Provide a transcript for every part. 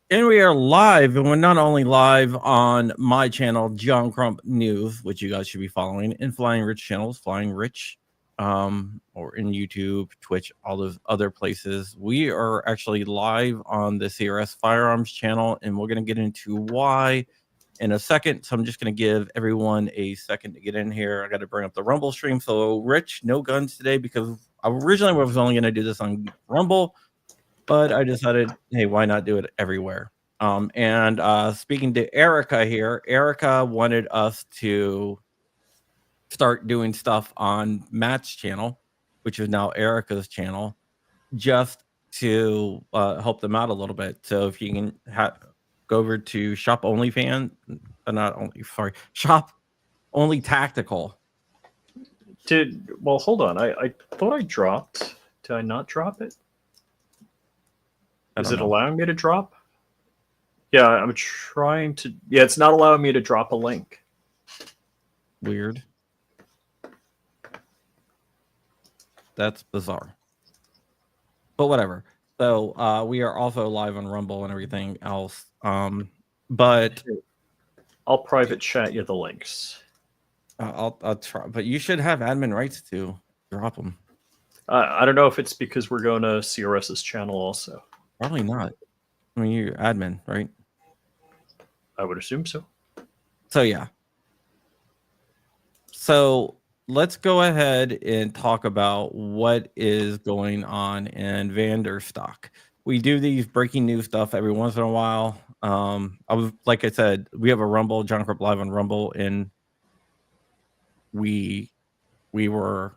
And we are live, and we're not only live on my channel, John Crump News, which you guys should be following, and Flying Rich channels, Flying Rich, or in YouTube, Twitch, all those other places. We are actually live on the CRS Firearms channel, and we're going to get into why in a second. So I'm just going to give everyone a second to get in here. I got to bring up the Rumble stream. So Rich, no guns today, because originally I was only going to do this on Rumble. But I decided, hey, why not do it everywhere? And speaking to Erica here, Erica wanted us to start doing stuff on Matt's channel, which is now Erica's channel, just to help them out a little bit. So if you can go over to Shop OnlyFans, Shop Only Tactical. Well, hold on. I thought I dropped. Did I not drop it? Is it allowing me to drop? Yeah, I'm trying to. Yeah, it's not allowing me to drop a link. Weird. That's bizarre. But whatever. So we are also live on Rumble and everything else. But I'll private chat you the links. I'll try. But you should have admin rights to drop them. I don't know if it's because we're going to CRS's channel also. Probably not. I mean, you're admin, right? I would assume so. So, yeah. So, let's go ahead and talk about what is going on in Vanderstok. We do these breaking news stuff every once in a while. Like I said, we have a Rumble, John Crump Live on Rumble, and we were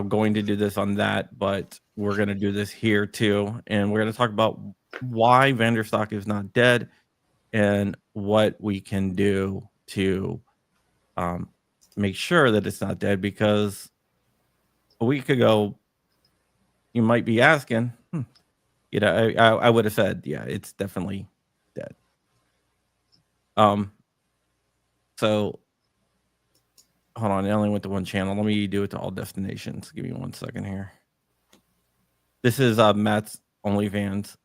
going to do this on that, but we're going to do this here too. And we're going to talk about why Vanderstok is not dead and what we can do to make sure that it's not dead. Because a week ago, you might be asking, I would have said, yeah, it's definitely dead. So hold on, I only went to one channel. Let me do it to all destinations. Give me 1 second here. This is Matt's OnlyFans.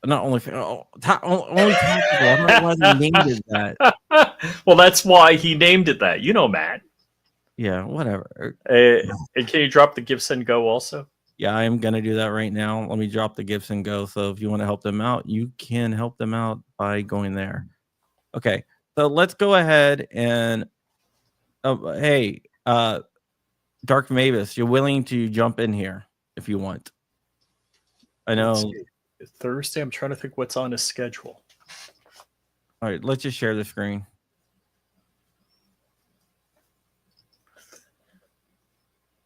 Not OnlyFans. Only Tactical. I don't know why they named it that. Well, that's why he named it that. You know, Matt. Yeah, whatever. And can you drop the Gifts and Go also? Yeah, I am going to do that right now. Let me drop the Gifts and Go. So if you want to help them out, you can help them out by going there. Okay. So let's go ahead and hey, Dark Mavis, you're willing to jump in here if you want. I know. Thursday, I'm trying to think what's on his schedule. All right, let's just share the screen.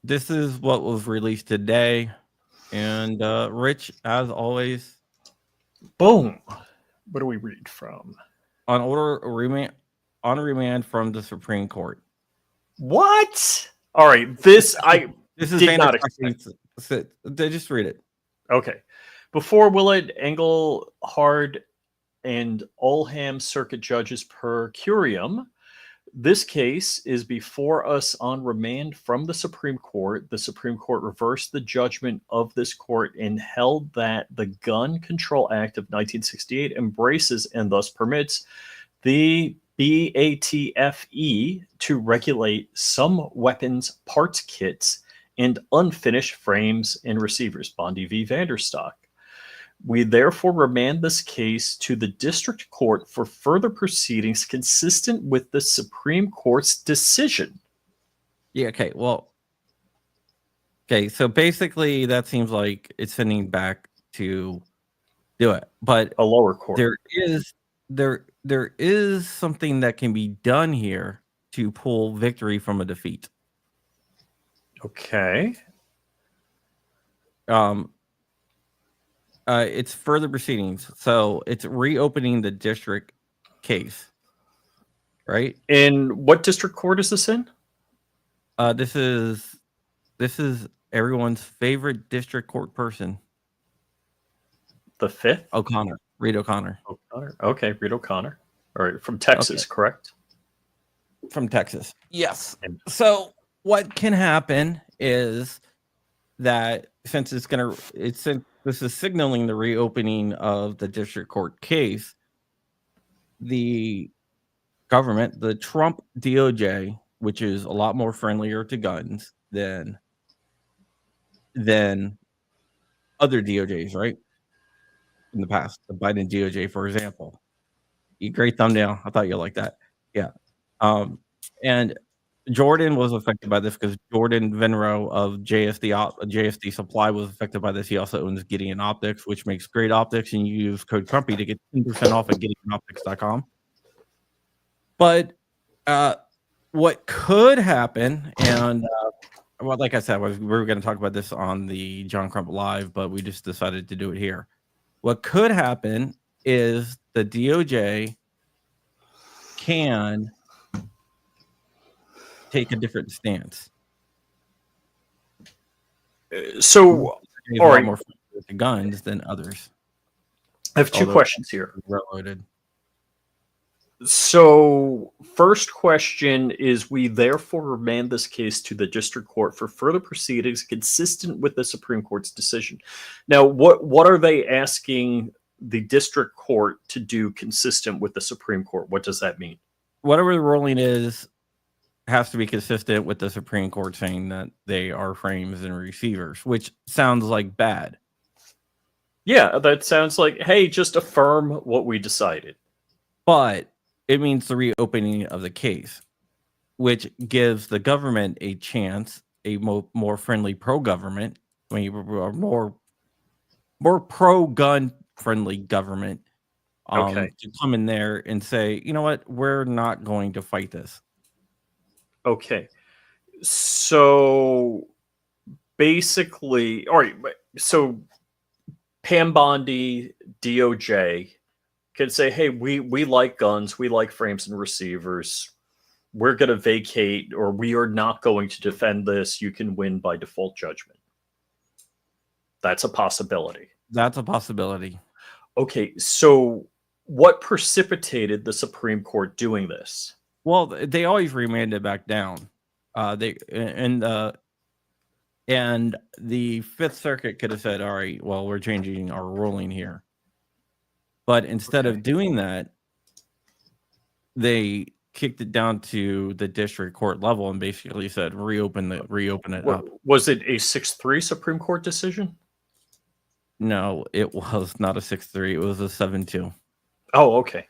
This is what was released today. And Rich, as always. Boom. What do we read from? On remand from the Supreme Court. What? All right, this is did not expect. Just read it. Okay. Before Willett, Engelhard, and Oldham Circuit Judges per curiam, this case is before us on remand from the Supreme Court. The Supreme Court reversed the judgment of this court and held that the Gun Control Act of 1968 embraces and thus permits the BATFE to regulate some weapons parts kits and unfinished frames and receivers. Bondi v. Vanderstok. We therefore remand this case to the district court for further proceedings consistent with the Supreme Court's decision. Yeah, okay. Well, okay, so basically that seems like it's sending back to do it. But a lower court. There is something that can be done here to pull victory from a defeat. Okay. It's further proceedings. So it's reopening the district case. Right? And what district court is this in? This is everyone's favorite district court person. The 5th? O'Connor. Reed O'Connor. Okay, Reed O'Connor. All right, from Texas, correct? From Texas. Yes. So what can happen is that since this is signaling the reopening of the district court case. The government, the Trump DOJ, which is a lot more friendlier to guns than other DOJs, right? In the past, the Biden DOJ, for example. Great thumbnail. I thought you'd like that. Yeah. And Jordan was affected by this because Jordan Venro of JSD Supply was affected by this. He also owns Gideon Optics, which makes great optics, and you use code Crumpy to get 10% off at GideonOptics.com. But what could happen, and well, like I said, we were going to talk about this on the John Crump Live, but we just decided to do it here. What could happen is the DOJ can take a different stance. So, all right, more with the guns than others. I have two questions here. Reloaded. So, first question is: we therefore remand this case to the district court for further proceedings consistent with the Supreme Court's decision. Now, what are they asking the district court to do consistent with the Supreme Court? What does that mean? Whatever the ruling is, has to be consistent with the Supreme Court saying that they are frames and receivers, which sounds like bad. Yeah, that sounds like, hey, just affirm what we decided. But it means the reopening of the case, which gives the government a chance, a more friendly pro-government, more pro-gun friendly government, to come in there and say, you know what, we're not going to fight this. Okay. So basically, all right, so Pam Bondi, DOJ, can say, hey, we like guns, we like frames and receivers. We're going to vacate, or we are not going to defend this. You can win by default judgment. That's a possibility. That's a possibility. Okay, so what precipitated the Supreme Court doing this? Well, they always remanded back down. And the Fifth Circuit could have said, all right, well, we're changing our ruling here. But instead of doing that, they kicked it down to the district court level and basically said, reopen it up. Was it a 6-3 Supreme Court decision? No, it was not a 6-3. It was a 7-2. Oh, okay.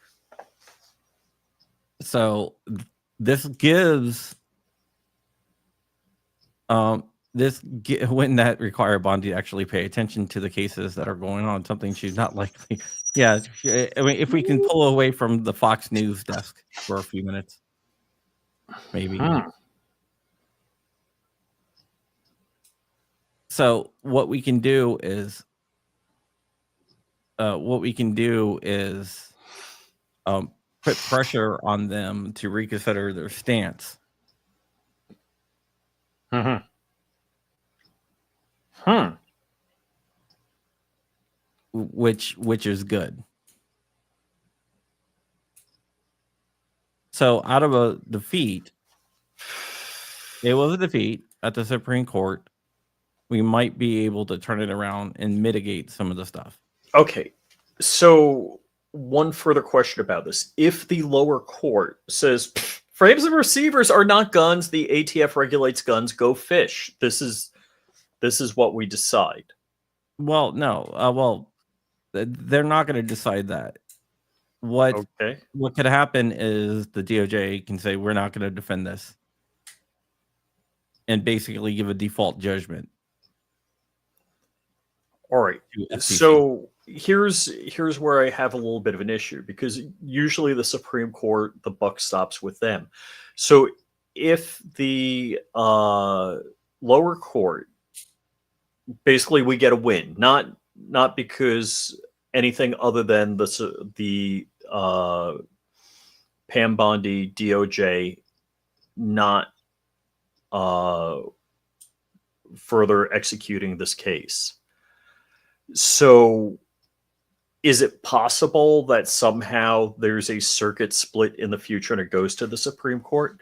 So this gives wouldn't that require Bondi to actually pay attention to the cases that are going on? Something she's not likely. Yeah, I mean, if we can pull away from the Fox News desk for a few minutes, maybe. So what we can do is put pressure on them to reconsider their stance. Which is good. So out of a defeat, it was a defeat at the Supreme Court. We might be able to turn it around and mitigate some of the stuff. Okay. So one further question about this. If the lower court says frames and receivers are not guns, the ATF regulates guns, go fish. This is what we decide. Well, no. They're not going to decide that. What could happen is the DOJ can say, we're not going to defend this, and basically give a default judgment. All right. So here's where I have a little bit of an issue, because usually the Supreme Court, the buck stops with them. So if the lower court, basically we get a win, not because anything other than the Pam Bondi DOJ not further executing this case. So is it possible that somehow there's a circuit split in the future and it goes to the Supreme Court?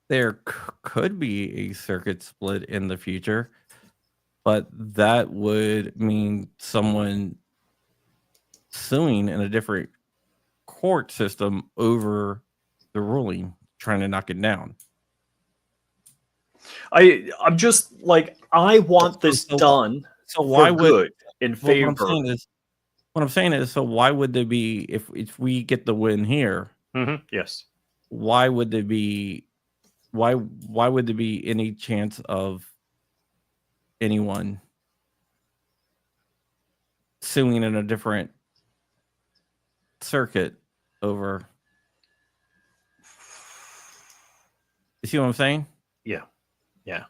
There could be a circuit split in the future. but that would mean someone suing in a different court system over the ruling, trying to knock it down. I'm just like, I want this done So why for would good in well, favor. what I'm saying is, so why would there be, if we get the win here, yes, why would there be any chance of anyone suing in a different circuit over? You see what I'm saying? yeah.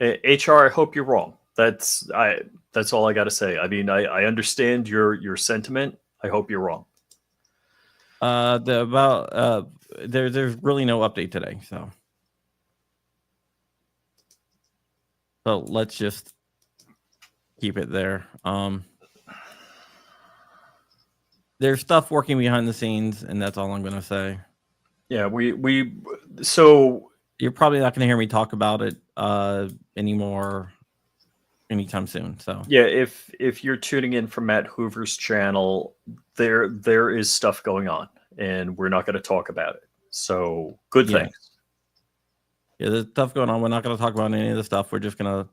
HR, I hope you're wrong. That's all I got to say. I mean, I understand your sentiment. I hope you're wrong. There's really no update today, so let's just keep it there. There's stuff working behind the scenes, and that's all I'm gonna say. Yeah, so you're probably not gonna hear me talk about it anymore anytime soon. So yeah, if you're tuning in from Matt Hoover's channel, there is stuff going on, and we're not going to talk about it. So good things. Yeah, there's stuff going on. We're not going to talk about any of the stuff. We're just gonna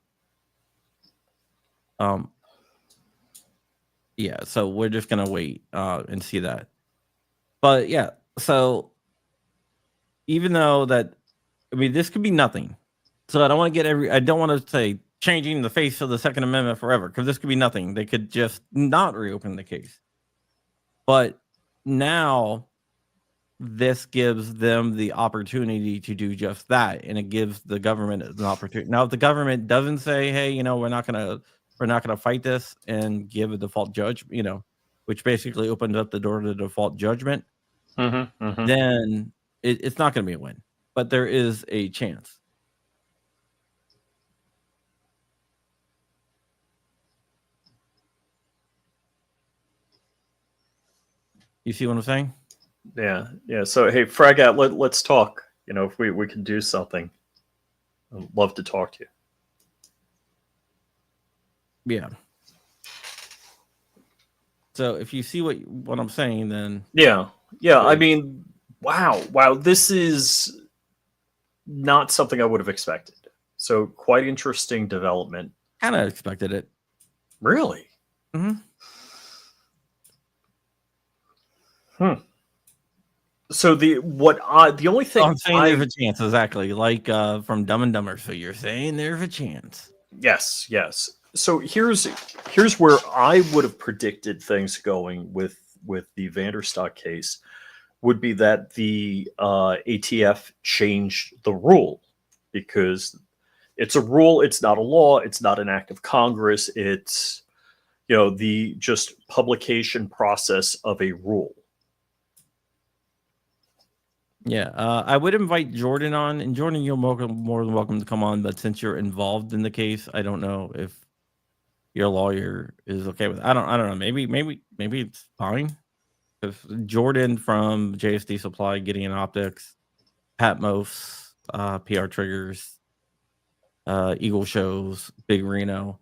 so we're just gonna wait and see that. But yeah, so even though that, I mean, this could be nothing. So I don't want to say changing the face of the Second Amendment forever, because this could be nothing. They could just not reopen the case. But now this gives them the opportunity to do just that, and it gives the government an opportunity. Now, if the government doesn't say, "Hey, we're not gonna fight this," and give a default judge, which basically opens up the door to default judgment, then it's not going to be a win. But there is a chance. You see what I'm saying? Yeah. So hey, Fragat, let's talk. If we can do something, I'd love to talk to you. Yeah. So if you see what I'm saying, then yeah. I mean, wow, this is not something I would have expected. So quite interesting development. Kind of expected it. Really? So the only thing I'm saying there's a chance, exactly like from Dumb and Dumber. So you're saying there's a chance? Yes. So here's where I would have predicted things going with the Vanderstok case would be that the ATF changed the rule, because it's a rule, it's not a law, it's not an act of Congress, it's the just publication process of a rule. Yeah, I would invite Jordan on, and Jordan, you're more than welcome to come on. But since you're involved in the case, I don't know if your lawyer is okay with it. I don't know. Maybe it's fine. If Jordan from JSD Supply, Gideon Optics, Patmos, PR Triggers, Eagle Shows, Big Reno,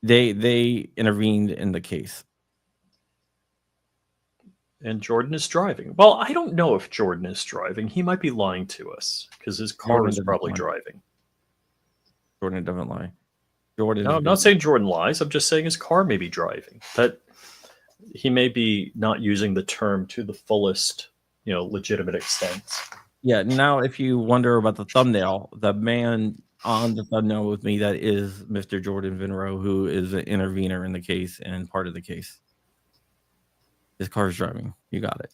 they intervened in the case. And Jordan is driving. Well, I don't know if Jordan is driving. He might be lying to us because his car is probably driving. Jordan doesn't lie. Jordan. No, I'm not saying Jordan lies. I'm just saying his car may be driving. That he may be not using the term to the fullest, legitimate extent. Yeah. Now, if you wonder about the thumbnail, the man on the thumbnail with me, that is Mr. Jordan Vinro, who is an intervener in the case and part of the case. His car is driving. You got it.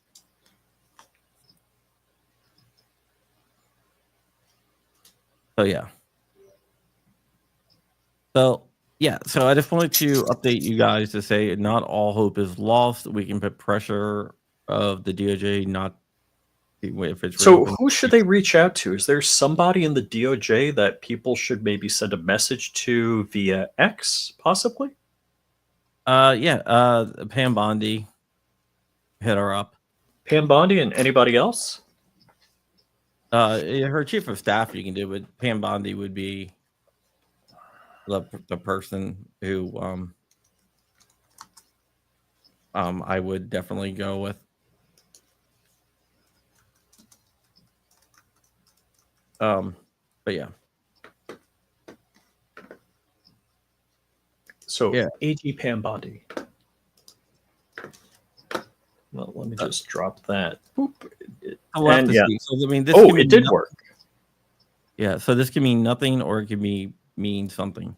So yeah. So I just wanted to update you guys to say not all hope is lost. We can put pressure of the DOJ not. If it's so who should they reach out to? Is there somebody in the DOJ that people should maybe send a message to via X, possibly? Pam Bondi. Hit her up. Pam Bondi, and anybody else? Her chief of staff you can do, but Pam Bondi would be the person who I would definitely go with. But yeah. So Yeah. AG Pam Bondi. Well, let me just drop that. Boop. We'll have And to yeah. see. So I mean, this Oh, can it mean did nothing. work. Yeah. So this can mean nothing, or it can mean something.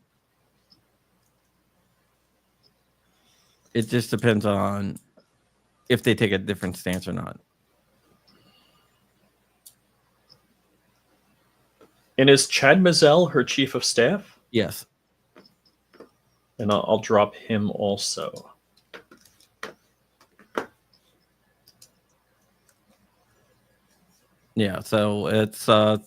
It just depends on if they take a different stance or not. And is Chad Mazel her chief of staff? Yes. And I'll drop him also. Yeah. So it's so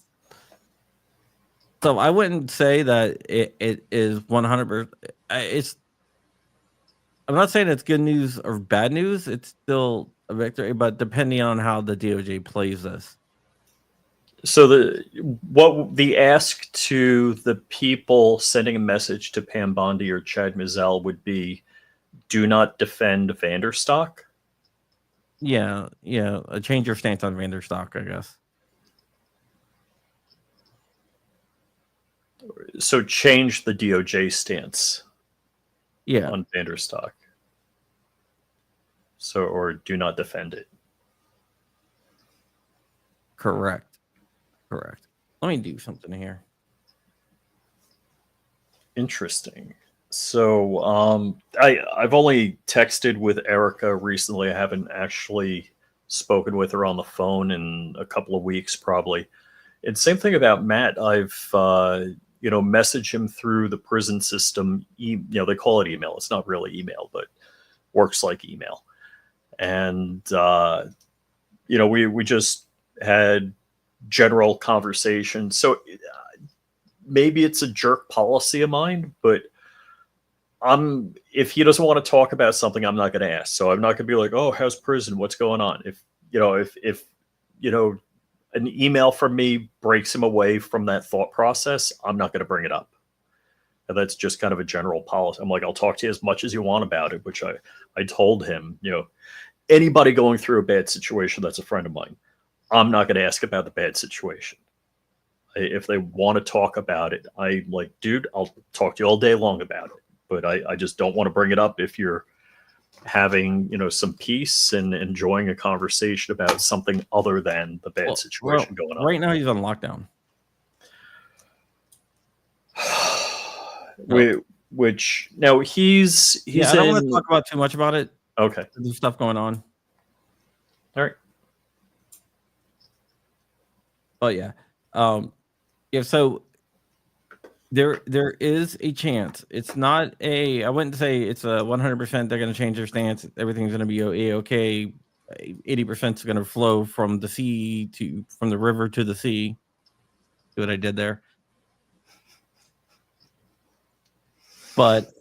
I wouldn't say that it is 100%. It's, I'm not saying it's good news or bad news. It's still a victory, but depending on how the DOJ plays this. So the ask to the people sending a message to Pam Bondi or Chad Mazel would be, do not defend Vanderstok. Yeah, change your stance on Vanderstok, I guess. So change the DOJ stance. Yeah, on Vanderstok. So, or do not defend it. correct. Let me do something here. Interesting. So, I've only texted with Erica recently. I haven't actually spoken with her on the phone in a couple of weeks, probably. And same thing about Matt. I've messaged him through the prison system. They call it email. It's not really email, but works like email. And we just had general conversation. So maybe it's a jerk policy of mine, but if he doesn't want to talk about something, I'm not going to ask. So I'm not going to be like, oh, how's prison? What's going on? If an email from me breaks him away from that thought process, I'm not going to bring it up. And that's just kind of a general policy. I'm like, I'll talk to you as much as you want about it, which I told him, anybody going through a bad situation that's a friend of mine, I'm not going to ask about the bad situation. If they want to talk about it, I'm like, dude, I'll talk to you all day long about it. But I just don't want to bring it up if you're having, some peace and enjoying a conversation about something other than the bad situation going on. Right now he's on lockdown. Which now he's I don't want to talk about too much about it. Okay. There's stuff going on. All right. But yeah. So there is a chance. It's not I wouldn't say it's a 100% they're going to change their stance. Everything's going to be okay. 80% is going to flow from the sea from the river to the sea. See what I did there? But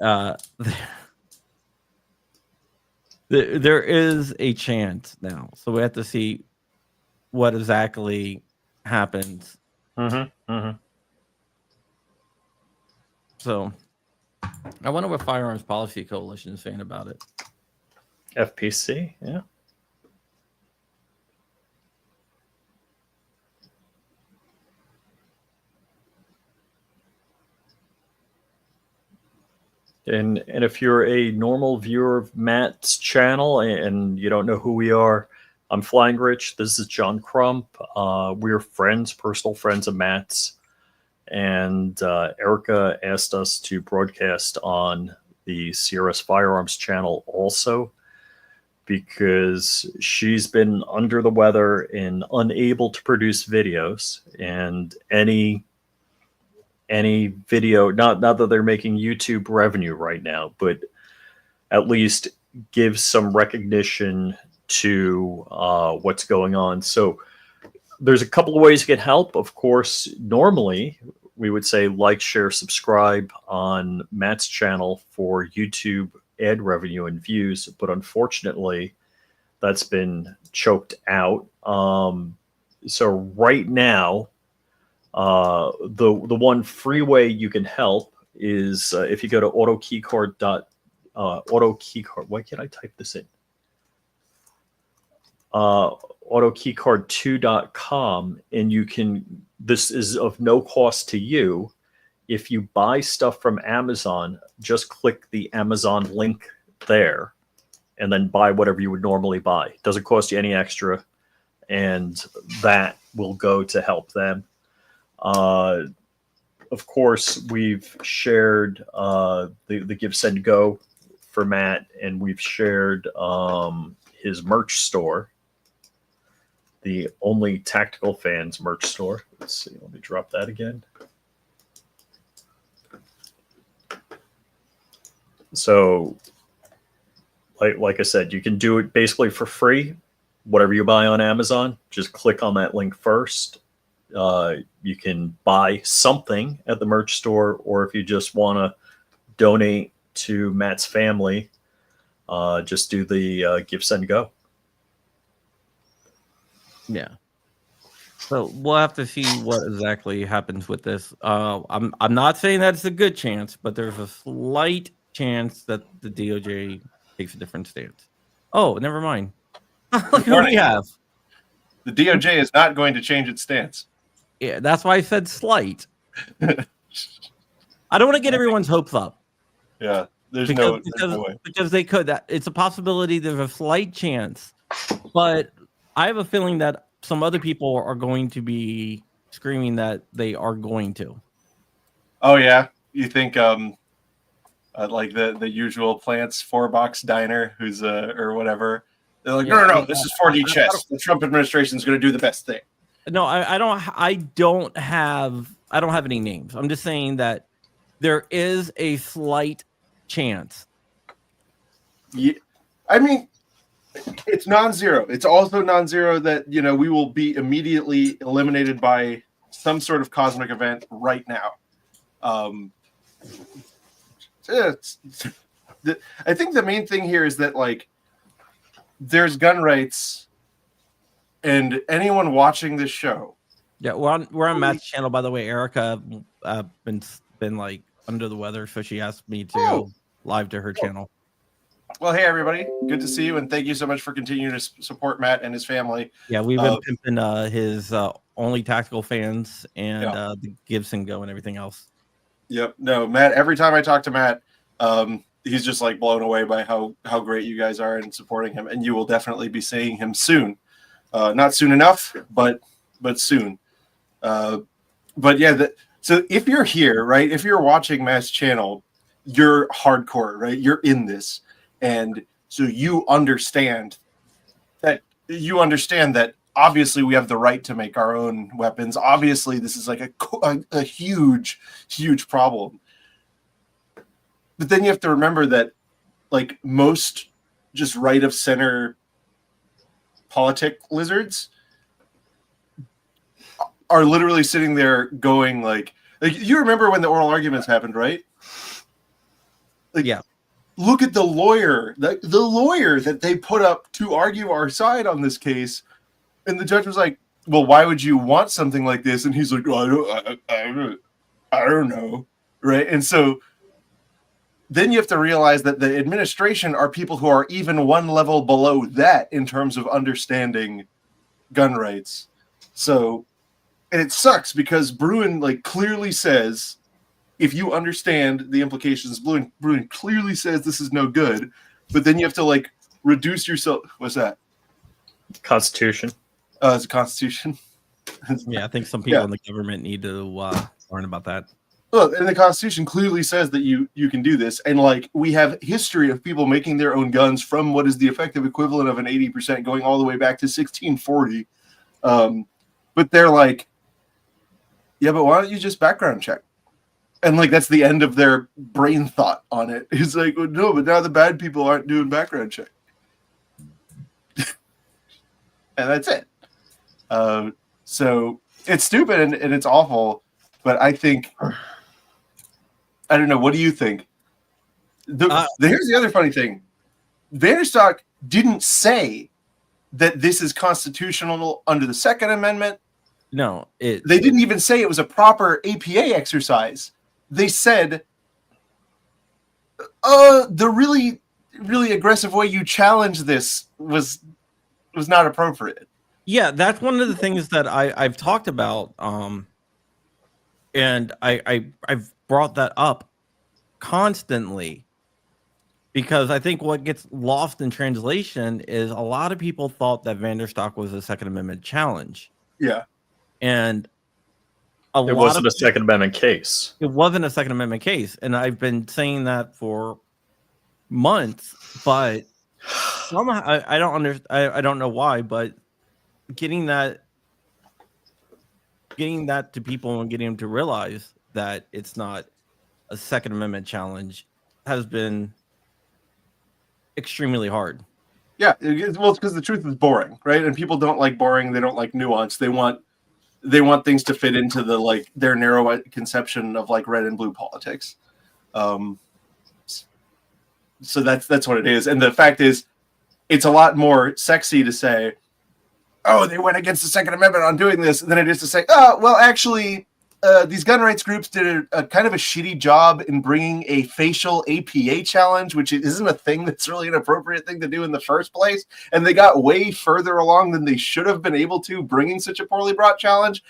there is a chance now. So we have to see what exactly happens. So I wonder what Firearms Policy Coalition is saying about it. FPC, yeah. And if you're a normal viewer of Matt's channel and you don't know who we are, I'm Flying Rich. This is John Crump. We're friends, personal friends of Matt's. And Erica asked us to broadcast on the CRS Firearms channel also, because she's been under the weather and unable to produce videos. And any video, not that they're making YouTube revenue right now, but at least give some recognition to what's going on. So there's a couple of ways you can help. Of course, normally we would say like, share, subscribe on Matt's channel for YouTube ad revenue and views, but unfortunately that's been choked out. So right now, the one free way you can help is if you go to autokeycard. Why can't I type this in? Autokeycard2.com, and you can. This is of no cost to you. If you buy stuff from Amazon, just click the Amazon link there, and then buy whatever you would normally buy. It doesn't cost you any extra, and that will go to help them. Of course, we've shared the Give, Send, Go for Matt, and we've shared his merch store, the Only Tactical Fans merch store. Let's see. Let me drop that again. So, like I said, you can do it basically for free. Whatever you buy on Amazon, just click on that link first. You can buy something at the merch store, or if you just want to donate to Matt's family, just do the Give, Send, Go. Yeah. So we'll have to see what exactly happens with this. I'm not saying that it's a good chance, but there's a slight chance that the DOJ takes a different stance. Oh, never mind. Look who we have. The DOJ is not going to change its stance. Yeah, that's why I said slight. I don't want to get everyone's hopes up. Yeah, there's no way. Because they could. It's a possibility. There's a slight chance, but I have a feeling that some other people are going to be screaming that they are going to. Oh yeah, you think like the usual Plants 4-box diner who's or whatever. They're like, no, this is 4D chess. The Trump administration is going to do the best thing. No, I don't have any names. I'm just saying that there is a slight chance. Yeah, I mean, it's non-zero. It's also non-zero that we will be immediately eliminated by some sort of cosmic event right now. I think the main thing here is that there's gun rights, and anyone watching this show. Yeah, we're on Matt's channel, by the way. Erica been like under the weather, so she asked me to go live to her channel. Well, hey everybody, good to see you, and thank you so much for continuing to support Matt and his family. Yeah, we've been pimping his Only Tactical Fans and the Give, Send, Go and everything else. Yep. No, Matt. Every time I talk to Matt, he's just like blown away by how great you guys are in supporting him, and you will definitely be seeing him soon. Not soon enough, but soon. But yeah, so if you're here, right? If you're watching Matt's channel, you're hardcore, right? You're in this. And so you understand that obviously we have the right to make our own weapons. Obviously, this is like a huge, huge problem. But then you have to remember that most just right of center politic lizards are literally sitting there going like you remember when the oral arguments happened, right? Yeah. Look at the lawyer that they put up to argue our side on this case, and the judge was like, "Well, why would you want something like this?" And he's like, "I don't know," right? And so then you have to realize that the administration are people who are even one level below that in terms of understanding gun rights. So, and it sucks because Bruin clearly says, if you understand the implications, Bruin clearly says this is no good, but then you have to reduce yourself. What's that? Constitution. It's a constitution. Yeah, I think some people in the government need to learn about that. Well, and the Constitution clearly says that you can do this, and we have history of people making their own guns from what is the effective equivalent of an 80% going all the way back to 1640. But they're like, yeah, but why don't you just background check? And that's the end of their brain thought on it. It's like, well, no, but now the bad people aren't doing background check. And that's it. So it's stupid and it's awful. But I think, I don't know. What do you think? Here's the other funny thing. Vanderstok didn't say that this is constitutional under the Second Amendment. No. They didn't even say it was a proper APA exercise. They said the really, really aggressive way you challenged this was not appropriate. Yeah, that's one of the things that I've talked about, and I've brought that up constantly because I think what gets lost in translation is a lot of people thought that Vanderstok was a Second Amendment challenge, Yeah. and It wasn't a Second Amendment case. It wasn't a Second Amendment case, and I've been saying that for months, but somehow I don't understand. I don't know why, but getting that to people and getting them to realize that it's not a Second Amendment challenge has been extremely hard. Yeah, well, it's because the truth is boring, right? And people don't like boring. They don't like nuance. They want things to fit into the like their narrow conception of like red and blue politics. So that's what it is. And the fact is, it's a lot more sexy to say, "Oh, they went against the Second Amendment on doing this," than it is to say, "Oh, well, actually, these gun rights groups did a kind of a shitty job in bringing a facial APA challenge, which isn't a thing that's really an appropriate thing to do in the first place. And they got way further along than they should have been able to, bringing such a poorly brought challenge,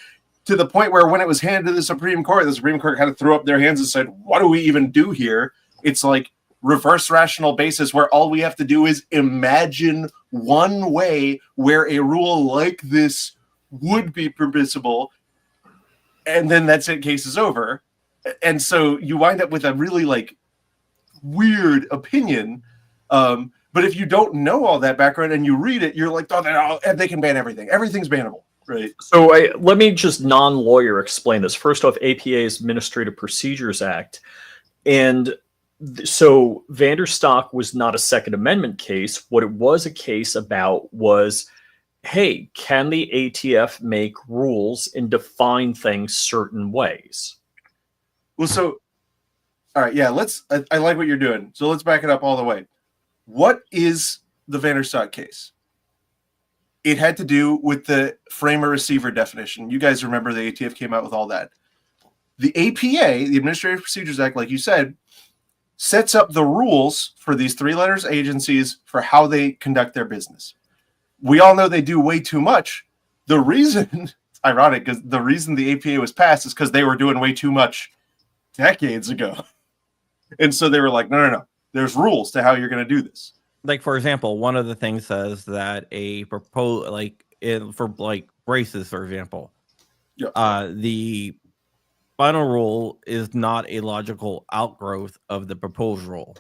to the point where when it was handed to the Supreme Court kind of threw up their hands and said, what do we even do here? It's like reverse rational basis where all we have to do is imagine one way where a rule like this would be permissible, and then that's it, case is over. And so you wind up with a really like weird opinion. But if you don't know all that background and you read it, you're like, oh, they can ban everything. Everything's bannable, right? So let me just non-lawyer explain this. First off, APA's Administrative Procedures Act. And so Vanderstok was not a Second Amendment case. What it was a case about was, hey, can the ATF make rules and define things certain ways? Well, so, all right, yeah, I like what you're doing. So let's back it up all the way. What is the Vanderstok case? It had to do with the framer-receiver definition. You guys remember the ATF came out with all that. The APA, the Administrative Procedures Act, like you said, sets up the rules for these three-letter agencies for how they conduct their business. We all know they do way too much. The reason, it's ironic, because the reason the APA was passed is because they were doing way too much decades ago. And so they were like, no. There's rules to how you're going to do this. Like, for example, one of the things says that for braces, for example, the final rule is not a logical outgrowth of the proposed rule.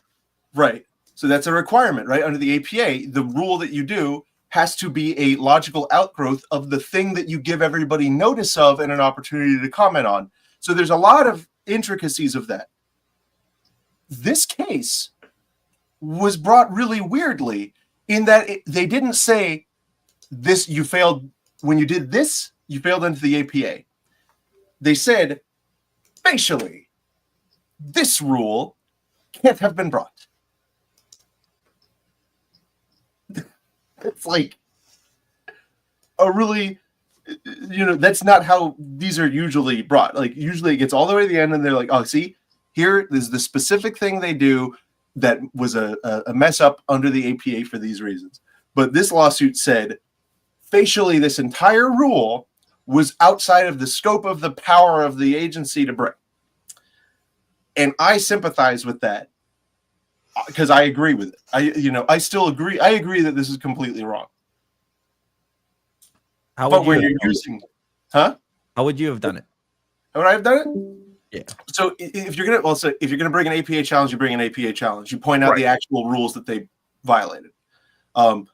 Right. So that's a requirement, right? Under the APA, the rule that you do has to be a logical outgrowth of the thing that you give everybody notice of and an opportunity to comment on. So there's a lot of intricacies of that. This case was brought really weirdly in that they didn't say this, you failed when you did this, you failed under the APA. They said, facially, this rule can't have been brought. It's like a really, that's not how these are usually brought. Like, usually it gets all the way to the end and they're like, oh, see, here is the specific thing they do that was a mess up under the APA for these reasons. But this lawsuit said, facially, this entire rule was outside of the scope of the power of the agency to bring. And I sympathize with that because I agree with it. I still agree. I agree that this is completely wrong. How would you have done it? How would I have done it? Yeah. So if you're gonna bring an APA challenge, you bring an APA challenge. You point out the actual rules that they violated. But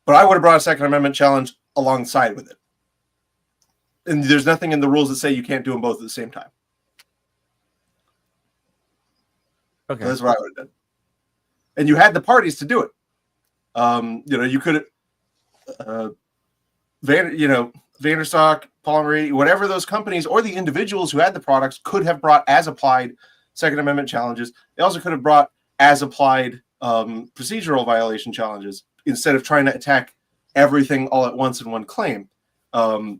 I would have brought a Second Amendment challenge alongside with it. And there's nothing in the rules that say you can't do them both at the same time. Okay, so that's what I would have done. And you had the parties to do it. You could Vanderstok, Polymer, whatever those companies or the individuals who had the products could have brought as applied Second Amendment challenges. They also could have brought as applied procedural violation challenges instead of trying to attack everything all at once in one claim. Well,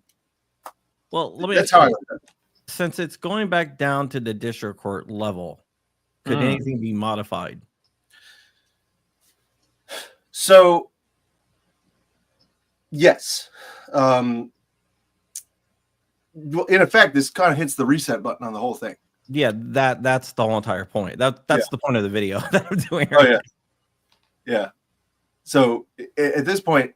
let me. That's how I would have done it. Since it's going back down to the district court level, Could anything be modified? So, yes. In effect, this kind of hits the reset button on the whole thing. Yeah, that's the whole entire point. That's the point of the video that I'm doing. Oh yeah, yeah. So at this point,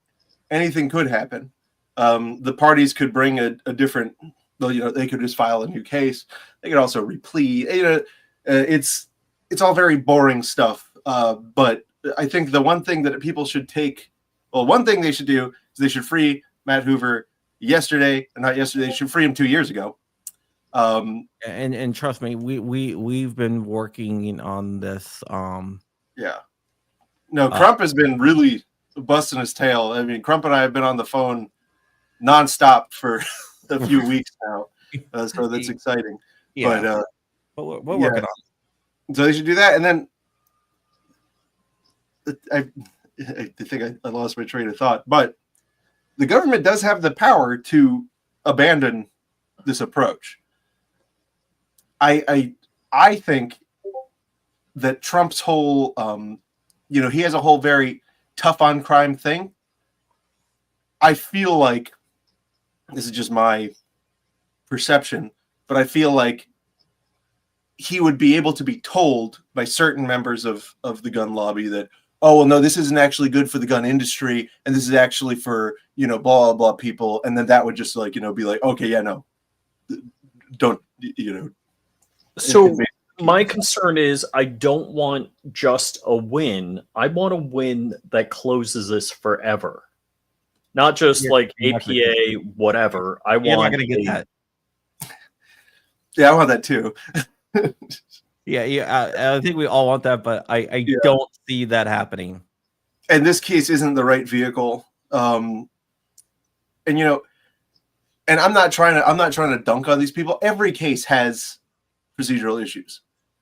anything could happen. The parties could bring a different. Well, they could just file a new case. They could also replead. It's all very boring stuff. But I think the one thing that people should take, one thing they should do is they should free Matt Hoover yesterday, or not yesterday. They should free him 2 years ago. And trust me, we've been working on this. Yeah. No, Crump has been really busting his tail. I mean, Crump and I have been on the phone nonstop for a few weeks now, so that's exciting. Yeah, but we're working on it. So they should do that, and then I think I lost my train of thought. But the government does have the power to abandon this approach. I think that Trump's whole, he has a whole very tough on crime thing. I feel like this is just my perception, but I feel like he would be able to be told by certain members of the gun lobby that, oh, well, no, this isn't actually good for the gun industry, and this is actually for, blah, blah, blah people. And then that would just be like, okay, yeah, no, don't, So my concern is I don't want just a win. I want a win that closes this forever. Not just like APA, whatever. You're not going to get that. Yeah, I want that too. I think we all want that, but I don't see that happening. And this case isn't the right vehicle. And I'm not trying to dunk on these people. Every case has procedural issues.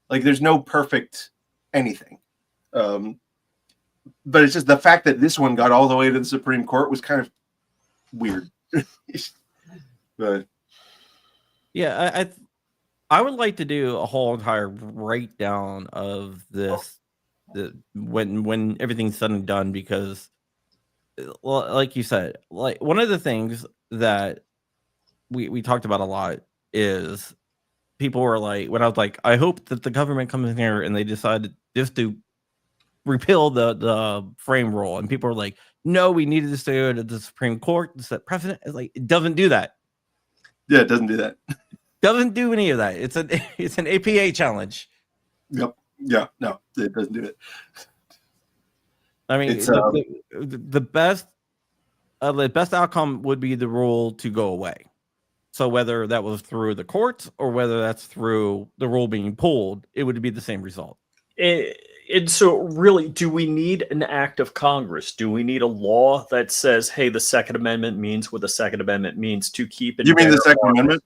Like there's no perfect anything. But it's just the fact that this one got all the way to the Supreme Court was kind of weird. But yeah, I would like to do a whole entire breakdown of this when everything's said and done, because like you said, like one of the things that we talked about a lot is people were like, when I was like, I hope that the government comes in here and they decide just to repeal the frame rule, and people are like, no, we needed to stay to the Supreme Court to set precedent. It's like, it doesn't do that. Yeah, it doesn't do that. Doesn't do any of that. It's an APA challenge. Yep. Yeah. No, it doesn't do it. I mean, the best outcome would be the rule to go away. So whether that was through the courts or whether that's through the rule being pulled, it would be the same result. And so really, do we need an act of Congress? Do we need a law that says, hey, the Second Amendment means what the Second Amendment means to keep it? You mean the Second Amendment?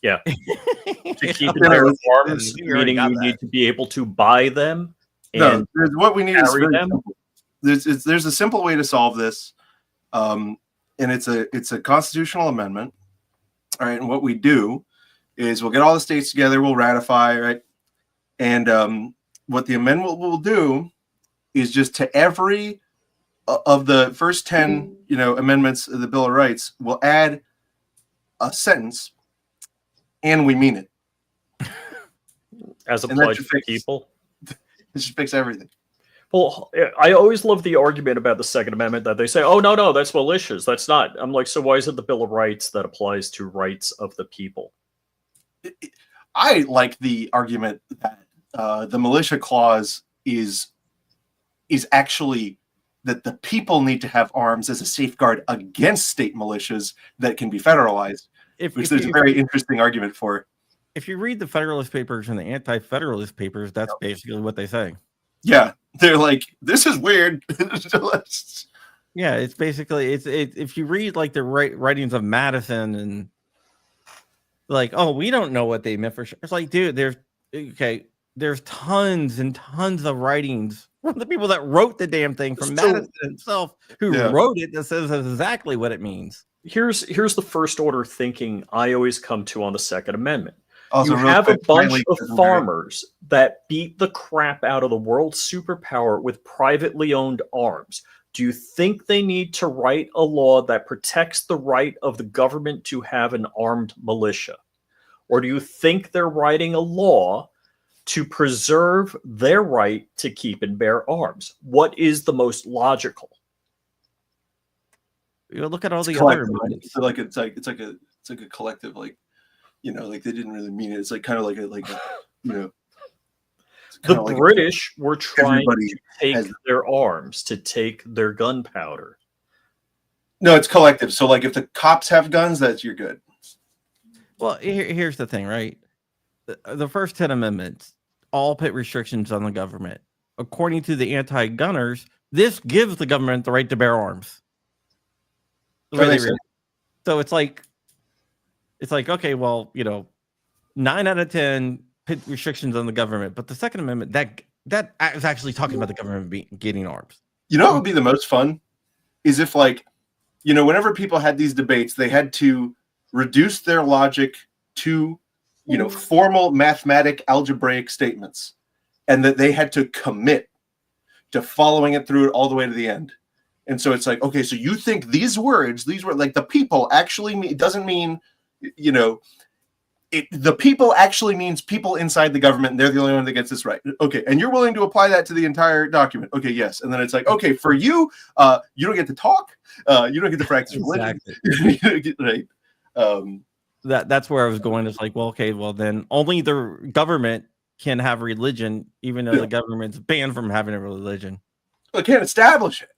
Yeah. To keep in bearer arms, meaning you need to be able to buy them and what we need is carry them. There's a simple way to solve this, and it's a constitutional amendment. All right, and what we do is we'll get all the states together, we'll ratify, right? And what the amendment will do is just to every of the first 10, amendments of the Bill of Rights, we'll add a sentence, and we mean it. As applied to people. It should fix everything. Well, I always love the argument about the Second Amendment that they say, oh, no, that's malicious. That's not. I'm like, so why is it the Bill of Rights that applies to rights of the people? I like the argument that the militia clause is actually that the people need to have arms as a safeguard against state militias that can be federalized, which there's a very interesting argument for. If you read the Federalist Papers and the Anti-Federalist Papers, that's basically what they say. Yeah, they're like, this is weird. Yeah, it's basically if you read like the writings of Madison and like, oh, we don't know what they meant for sure. It's like, dude, there's tons and tons of writings from the people that wrote the damn thing, from Madison himself, who wrote it, that says exactly what it means. Here's the first order thinking I always come to on the Second Amendment. Also, You real have a quick, bunch finally, of farmers that beat the crap out of the world superpower with privately owned arms. Do you think they need to write a law that protects the right of the government to have an armed militia? Or do you think they're writing a law to preserve their right to keep and bear arms? What is the most logical? You know, look at all the other collective, right? amendments. So like it's like a collective, like, you know, like they didn't really mean it. It's like kind of like a you know, it's The kinda like British were trying everybody to take has- their arms, to take their gunpowder. no, it's collective. So like if the cops have guns, that's you're good. Well, here's the thing, right? The first 10 amendments all put restrictions on the government. According to the anti-gunners, this gives the government the right to bear arms. The way That they makes read it. So it's like, okay, well, you know, 9 out of 10 put restrictions on the government, but the Second Amendment that is actually talking about the government getting arms. You know what would be the most fun is if, like, you know, whenever people had these debates, they had to reduce their logic to, you know, formal mathematic algebraic statements, and that they had to commit to following it through all the way to the end. And so it's like, okay, so you think these words like the people actually mean, it doesn't mean, you know, the people actually means people inside the government, and they're the only one that gets this right. Okay, and you're willing to apply that to the entire document. Okay, yes. And then it's like, okay, for you, you don't get to talk, you don't get to practice religion. Exactly. Right. That's where I was going. It's like, well, okay, well then only the government can have religion, even though the government's banned from having a religion. Well, it can't establish it.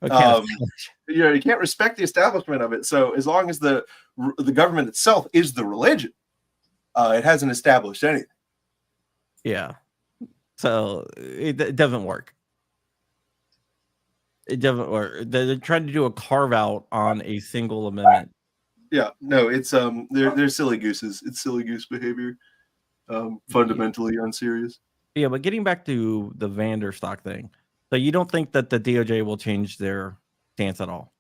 Okay. You know, you can't respect the establishment of it. So as long as the government itself is the religion, it hasn't established anything. Yeah. So it doesn't work. It doesn't work. They're trying to do a carve out on a single amendment. Yeah, no, it's they're silly gooses. It's silly goose behavior. Fundamentally unserious. Yeah, but getting back to the Vanderstok thing, so you don't think that the DOJ will change their stance at all?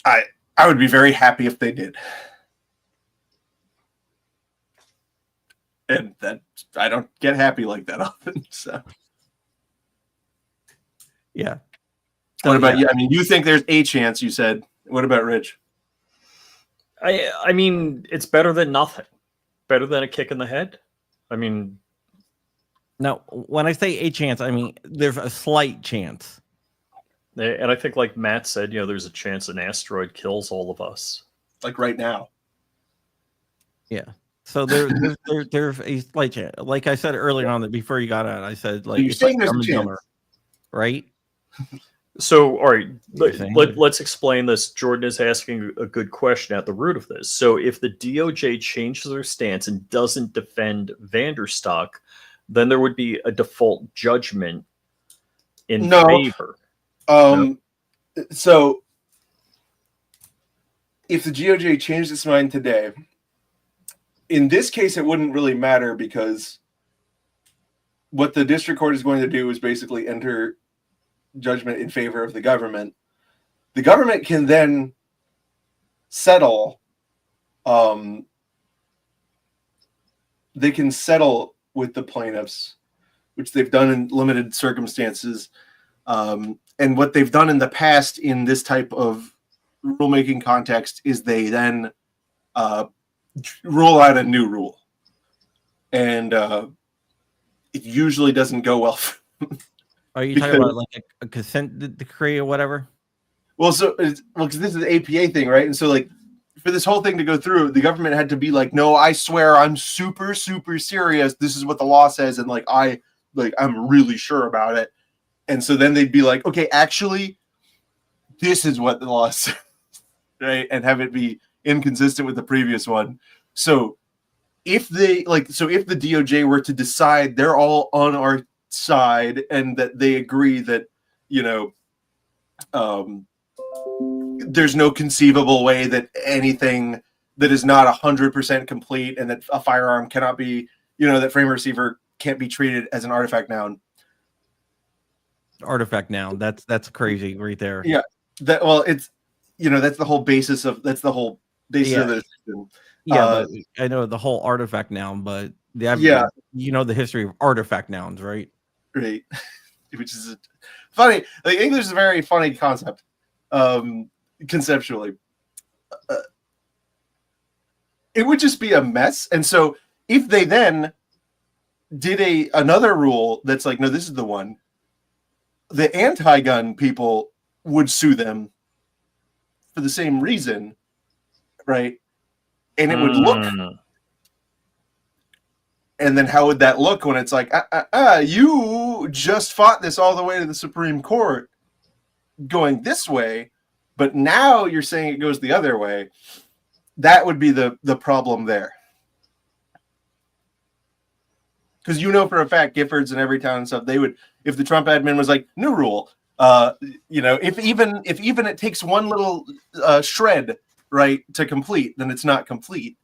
I would be very happy if they did. And that I don't get happy like that often. So yeah. So what about you? I mean, you think there's a chance, you said. What about Rich? I mean, it's better than nothing. Better than a kick in the head. I mean, no, when I say a chance, I mean there's a slight chance. And I think, like Matt said, you know, there's a chance an asteroid kills all of us. Like right now. Yeah. So there's a slight chance. Like I said earlier on, that before you got out, I said, like, you're it's saying like there's a Dumb and chance, Dumber, right? So, all right, saying? let's explain this. Jordan is asking a good question at the root of this. So, if the DOJ changes their stance and doesn't defend Vanderstok, then there would be a default judgment in favor. So, if the DOJ changed its mind today, in this case, it wouldn't really matter because what the district court is going to do is basically enter judgment in favor of the government. The government can then settle. They can settle with the plaintiffs, which they've done in limited circumstances. And what they've done in the past in this type of rulemaking context is they then roll out a new rule. And it usually doesn't go well. Are you talking about like a consent decree or whatever? Well, because this is the APA thing, right? And so, like, for this whole thing to go through, the government had to be like, "No, I swear, I'm super, super serious. This is what the law says, and I'm really sure about it." And so then they'd be like, "Okay, actually, this is what the law says," right? And have it be inconsistent with the previous one. So, if the DOJ were to decide they're all on our side and that they agree that, you know, there's no conceivable way that anything that is not 100% complete and that a firearm cannot be, you know, that frame receiver can't be treated as an artifact noun. Artifact noun. That's crazy right there. Yeah. It's, you know, that's the whole basis of the system. Yeah, but I know the whole artifact noun, but Yeah. you know the history of artifact nouns, right? Right. Which is funny. Like English is a very funny concept, conceptually. It would just be a mess. And so if they then did another rule that's like, no, this is the one, the anti-gun people would sue them for the same reason, right? And it would look. And then how would that look when it's like, you just fought this all the way to the Supreme Court going this way, but now you're saying it goes the other way. That would be the problem there. Because you know for a fact, Giffords and Everytown and stuff, they would, if the Trump admin was like, new rule, if even it takes one little shred, right, to complete, then it's not complete.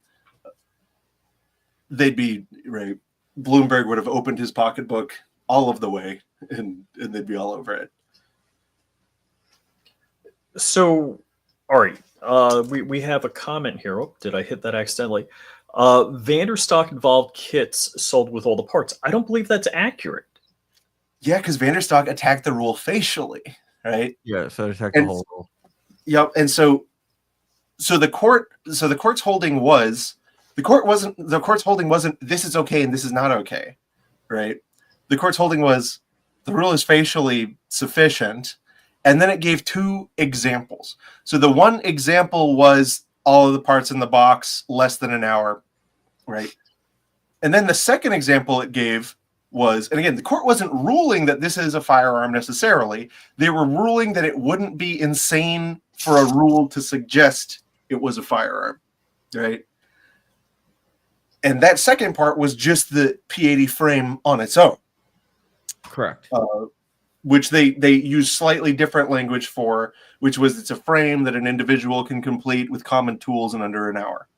They'd be right. Bloomberg would have opened his pocketbook all of the way, and they'd be all over it. So, all right, we have a comment here. Oh, did I hit that accidentally? Vanderstok involved kits sold with all the parts. I don't believe that's accurate. Yeah, because Vanderstok attacked the rule facially, right? Yeah, so attacked the whole rule. Yep, and so the court's holding was the court's holding wasn't this is okay and this is not okay, right? The court's holding was the rule is facially sufficient, and then it gave two examples. So the one example was all of the parts in the box, less than an hour, right? And then the second example it gave was, and again, the court wasn't ruling that this is a firearm necessarily. They were ruling that it wouldn't be insane for a rule to suggest it was a firearm, right? And that second part was just the P80 frame on its own. Correct. Which they use slightly different language for, which was it's a frame that an individual can complete with common tools in under an hour.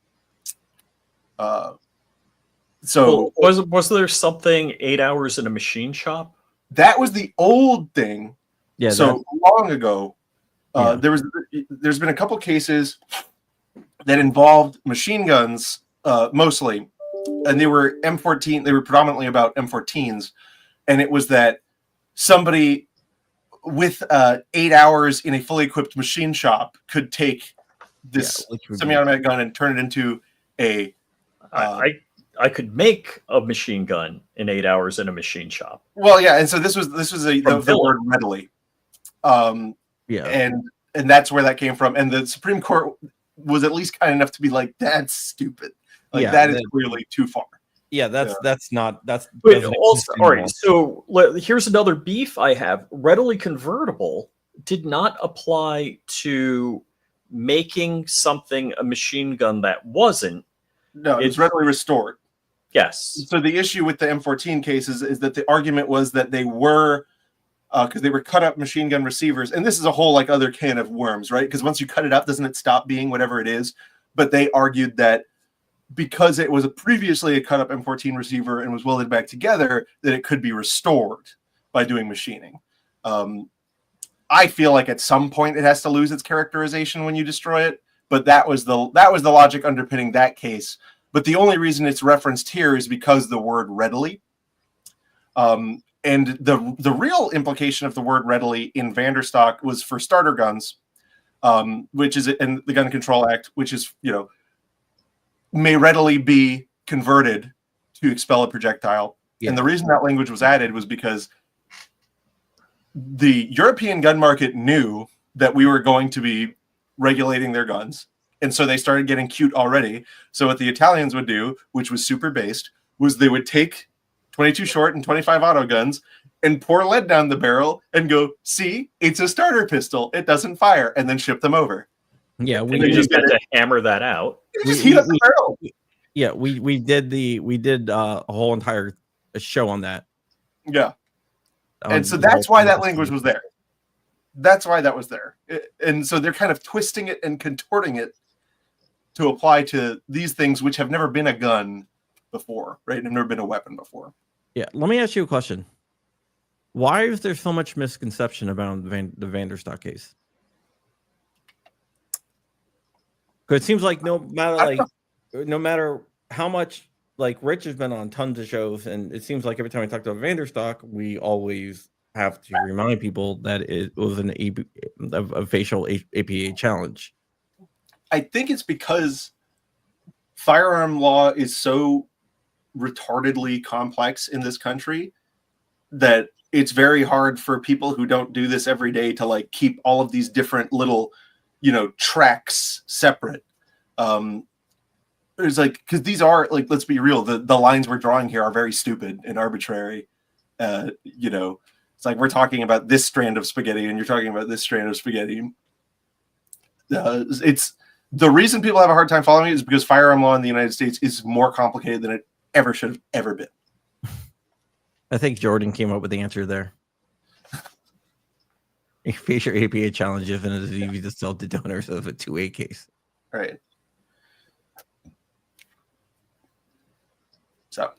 So was there something 8 hours in a machine shop? That was the old thing. Yeah. So long ago, there's been a couple cases that involved machine guns, mostly, and they were M14. They were predominantly about M14s, and it was that somebody with 8 hours in a fully equipped machine shop could take this semi-automatic gun and turn it into a. I could make a machine gun in 8 hours in a machine shop. Well, yeah, and so this was the word readily, and that's where that came from. And the Supreme Court was at least kind enough to be like, that's stupid. Like that is clearly too far. Yeah, that's not. But also, all right. So here's another beef I have. Readily convertible did not apply to making something a machine gun that wasn't. No, it's readily restored. Yes. So the issue with the M14 cases is that the argument was that they were because they were cut up machine gun receivers, and this is a whole like other can of worms, right? Because once you cut it up, doesn't it stop being whatever it is? But they argued that because it was previously a cut up M14 receiver and was welded back together, that it could be restored by doing machining. I feel like at some point it has to lose its characterization when you destroy it, but that was the logic underpinning that case. But the only reason it's referenced here is because the word readily. And the real implication of the word readily in Vanderstok was for starter guns, which is in the Gun Control Act, which is, may readily be converted to expel a projectile. Yeah. And the reason that language was added was because the European gun market knew that we were going to be regulating their guns. And so they started getting cute already. So what the Italians would do, which was super based, was they would take 22 short and 25 auto guns and pour lead down the barrel and go, see, it's a starter pistol. It doesn't fire, and then ship them over. Yeah, we just had to hammer that out. Just heat up the barrel. Yeah, we did a whole entire show on that. Yeah. And so that's why that language was there. That's why that was there. And so they're kind of twisting it and contorting it to apply to these things which have never been a gun before, right? And have never been a weapon before. Yeah. Let me ask you a question. Why is there so much misconception about the Vanderstok case? Because it seems like no matter like no matter how much, like Rich has been on tons of shows, and it seems like every time we talk about Vanderstok, we always have to remind people that it was a facial APA challenge. I think it's because firearm law is so retardedly complex in this country that it's very hard for people who don't do this every day to like keep all of these different little, tracks separate. It's like, because these are like, let's be real, the lines we're drawing here are very stupid and arbitrary. It's like we're talking about this strand of spaghetti and you're talking about this strand of spaghetti. It's the reason people have a hard time following it is because firearm law in the United States is more complicated than it ever should have ever been. I think Jordan came up with the answer there. A facial APA challenge if it is easy to sell to donors of a 2A case. Right. So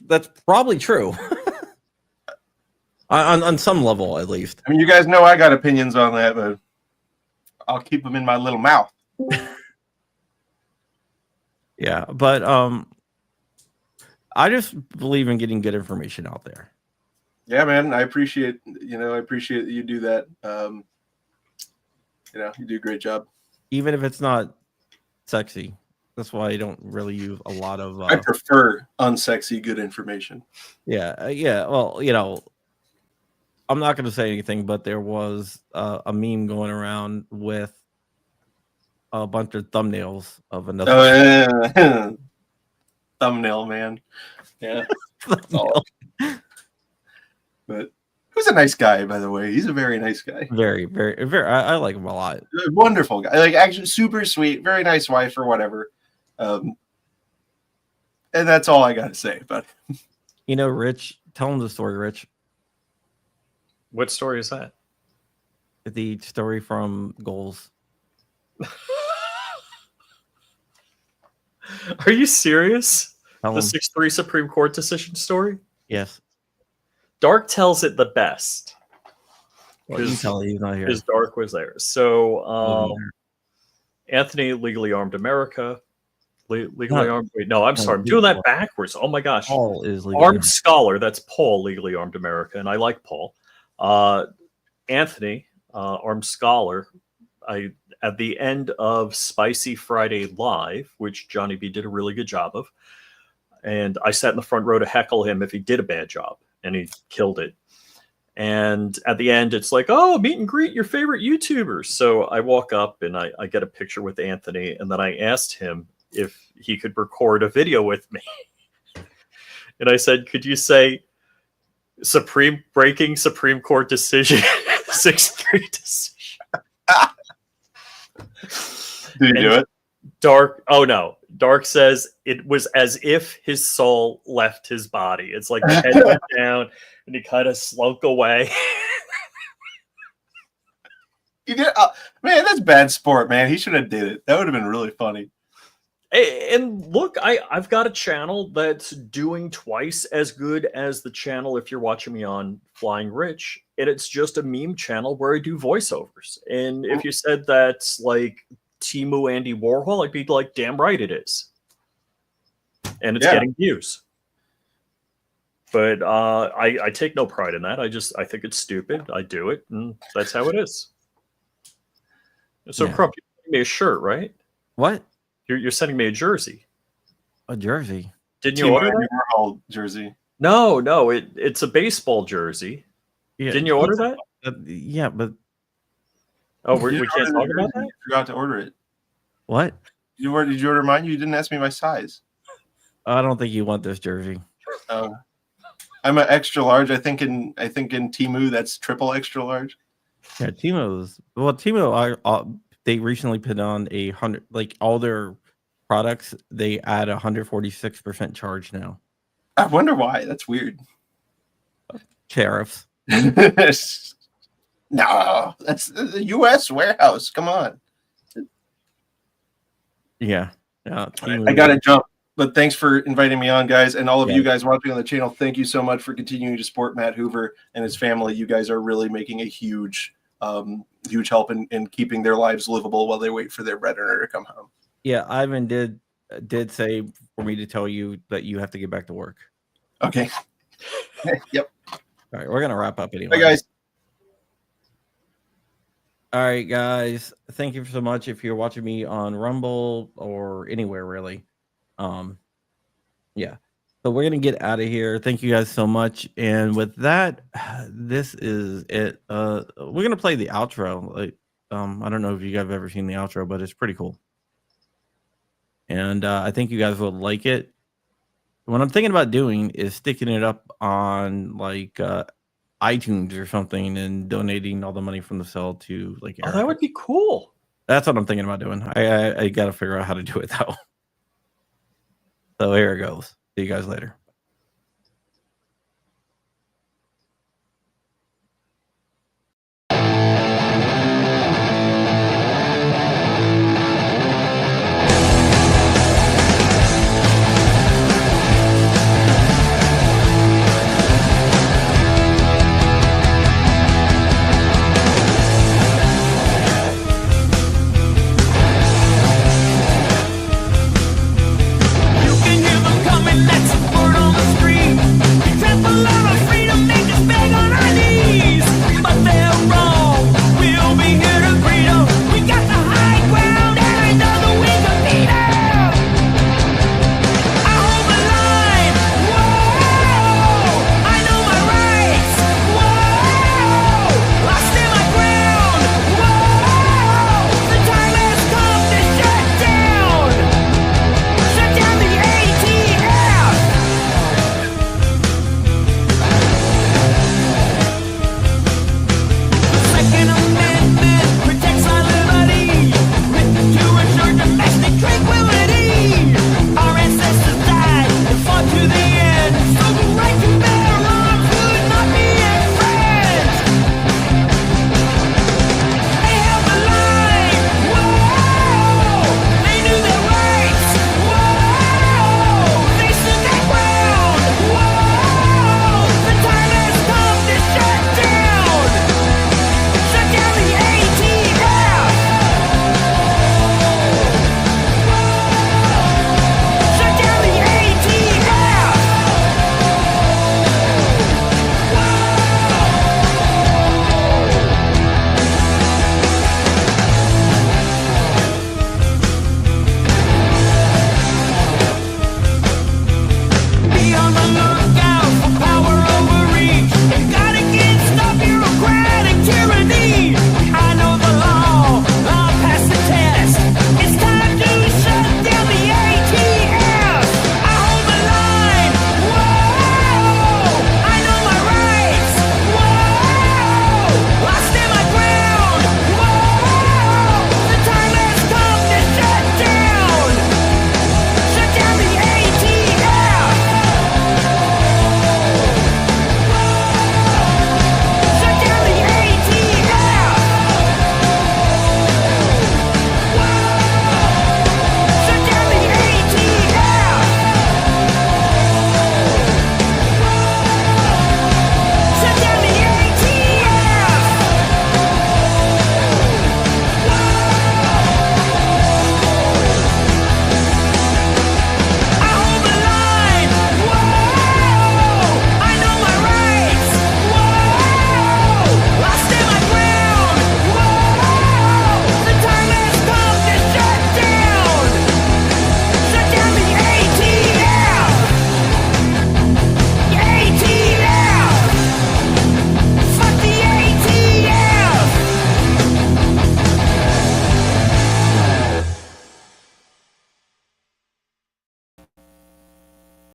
that's probably true. on some level, at least. I mean, you guys know I got opinions on that, but I'll keep them in my little mouth. Yeah, but I just believe in getting good information out there. Yeah, man, I appreciate that you do that. You do a great job. Even if it's not sexy. That's why I don't really use a lot of I prefer unsexy good information. Yeah. Well, I'm not going to say anything, but there was a meme going around with a bunch of thumbnails of another. Oh, yeah. Thumbnail, man. Yeah. Thumbnail. But who's a nice guy, by the way. He's a very nice guy. Very, very, very. I like him a lot. Wonderful guy. Like, actually, super sweet. Very nice wife or whatever. And that's all I got to say about it. Rich, tell him the story, Rich. What story is that? The story from Goals. Are you serious? Tell The him. 6-3 Supreme Court decision story? Yes. Dark tells it the best. Well, you tell he's not here. Because Dark was there. So, Anthony, Legally Armed America. Armed. Wait, no, I'm sorry. I'm doing that backwards. Oh my gosh. Paul is Legally Armed Scholar. That's Paul, Legally Armed America. And I like Paul. Anthony, Armed Scholar. At the end of Spicy Friday Live, which Johnny B did a really good job of, and I sat in the front row to heckle him if he did a bad job, and he killed it. And at the end, it's like, oh, meet and greet your favorite YouTubers. So I walk up and I get a picture with Anthony, and then I asked him if he could record a video with me. And I said, could you say breaking Supreme Court decision, 6-3 decision? Did he do it? Dark, oh no. Dark says it was as if his soul left his body. It's like the head went down and he kind of slunk away. He did, man, that's bad sport, man. He should have did it. That would have been really funny. And look, I've got a channel that's doing twice as good as the channel if you're watching me on Flying Rich, and it's just a meme channel where I do voiceovers. And if you said that's like Timu Andy Warhol, I'd be like, damn right it is. And it's getting views. But I take no pride in that. I think it's stupid. I do it, and that's how it is. So, Crump, you gave me a shirt, right? What? You're sending me a jersey. A jersey? Didn't you order that? Warhol jersey. No, it's a baseball jersey. Yeah. Didn't you order that? Yeah, but we can't talk about that. You forgot to order it. What? Did you order mine? You didn't ask me my size. I don't think you want this jersey. I'm an extra large. I think in Temu that's triple extra large. Yeah, Temu. They recently put on 100, like all their products. They add 146% charge now. I wonder why. That's weird. Tariffs. No, that's the U.S. warehouse. Come on. Yeah. I got to jump. But thanks for inviting me on, guys. And all of you guys watching on the channel, thank you so much for continuing to support Matt Hoover and his family. You guys are really making a huge help in keeping their lives livable while they wait for their bread earner to come home. Yeah, Ivan did did say for me to tell you that you have to get back to work. Okay. Yep. All right, we're gonna wrap up anyway. Bye, guys. All right, guys. Thank you so much if you're watching me on Rumble or anywhere really. Yeah. So we're gonna get out of here. Thank you guys so much. And with that, this is it. We're gonna play the outro. Like, I don't know if you guys have ever seen the outro, but it's pretty cool. And I think you guys will like it. What I'm thinking about doing is sticking it up on like iTunes or something and donating all the money from the sale to like Oh, Erica. that would be cool. That's what I'm thinking about doing. I got to figure out how to do it though. So here it goes. See you guys later.